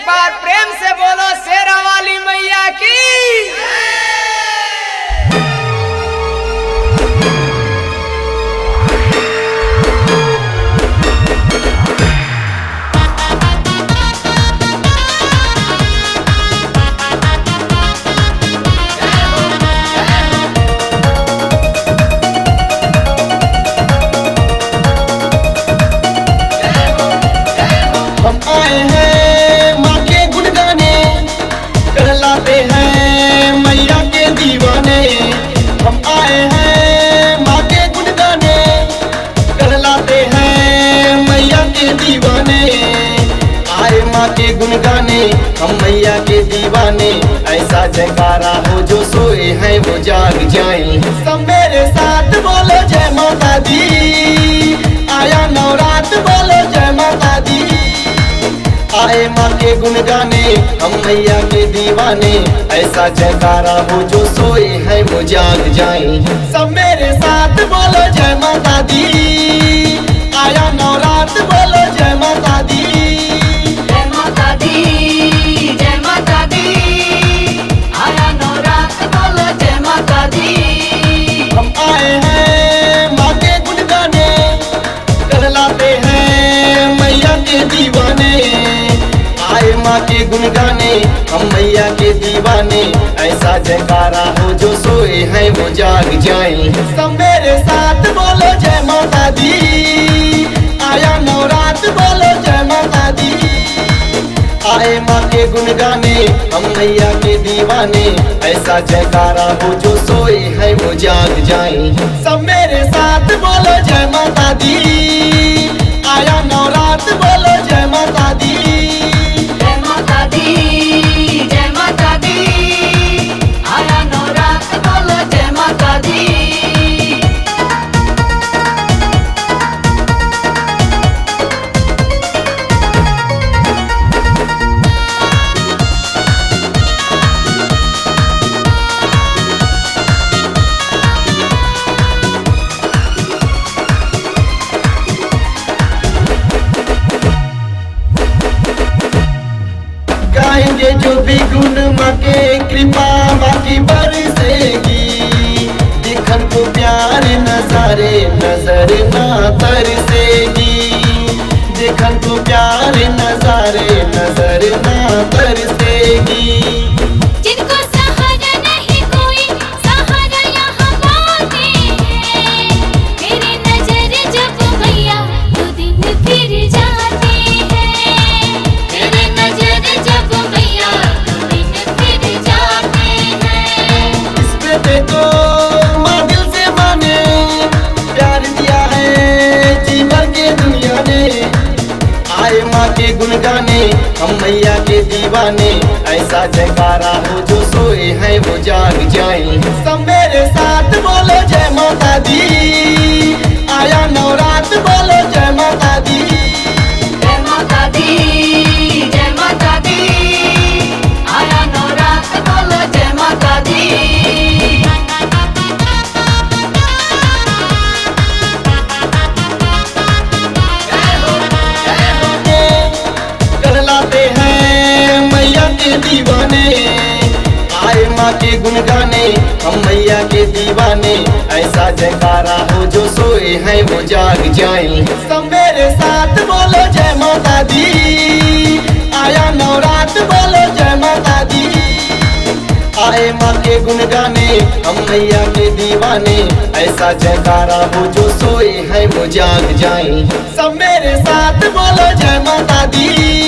बार प्रेम से बोलो शेरा वाली मैया की। हम आए हैं माँ के गुण गाने, कहलाते हैं मैया के दीवाने। हम आए हैं माँ के गुण गाने, कहलाते हैं मैया के दीवाने। आए माँ के गुण गाने हम मैया के दीवाने। ऐसा जयकारा हो जो सोए हैं वो जाग जाएं। सब मेरे साथ बोलो जय माता दी। आया नवरात बोलो जय माता दी। आए माँ के गुण गाने हम मैया के दीवाने। ऐसा जयकारा हो जो सोए हैं वो जाग जाएं। सब मेरे साथ बोलो जय माता दी। आया नवरात बोलो जय माता दी। जय माता दी, जय माता दी। आया नवरात बोलो जय माता दी। हम आए हैं माँ के गुण गाने, कहलाते हैं मैया के दीवाने। आए माँ के गुण गाने हम मैया के दीवाने। ऐसा जयकारा हो जो सोए हैं वो जाग जाएं। सब मेरे साथ बोलो जय माता दी। आया नवरात बोलो जय माता दी। आए माँ के गुण गाने हम मैया के दीवाने। ऐसा जयकारा हो जो सोए हैं वो जाग जाएं। सब मेरे साथ बोलो जय माता दी। आया नवरात बोलो जय माता दी। जय माता दी, जय माता दी। आया नवरात बोलो जय माता दी। गाएंगे जो भी गुण माँ के, कृपा माँ की बरसेगी। देखन को प्यार नजारे नजर ना तरसेगी। देखन को प्यार नजारे नजर ना तरसेगी। जिनको सहारा नहीं कोई, सहारा यहाँ पाते हैं। मेरी नजर जब मैया तो दिन फिर जाते हैं। मेरी नजर जब मैया तो दिन फिर जाते हैं। इस बेटे को माँ दिल से माने, प्यार दिया है जीवन के दुनिया ने। आए माँ के गुण गाने हम मैया के दीवाने। ऐसा जयकारा हो जो सोए हैं वो जाग जाएं। सब मेरे साथ बोलो जय माता दी। आया नवरात बोलो जय माता दी। जय माता दी, जय माता दी। आया नवरात बोलो जय माता दी। कहलाते हैं मैया के दीवाने। आए माँ के गुण गाने हम मैया के दीवाने। ऐसा जयकारा हो जो सोए हैं वो जाग जाएं। सब मेरे साथ बोलो जय माता दी। आया नवरात बोलो जय माता दी। आए माँ के गुण गाने हम मैया के दीवाने। ऐसा जयकारा हो जो सोए हैं वो जाग जाएं। सब मेरे साथ बोलो जय माता दी।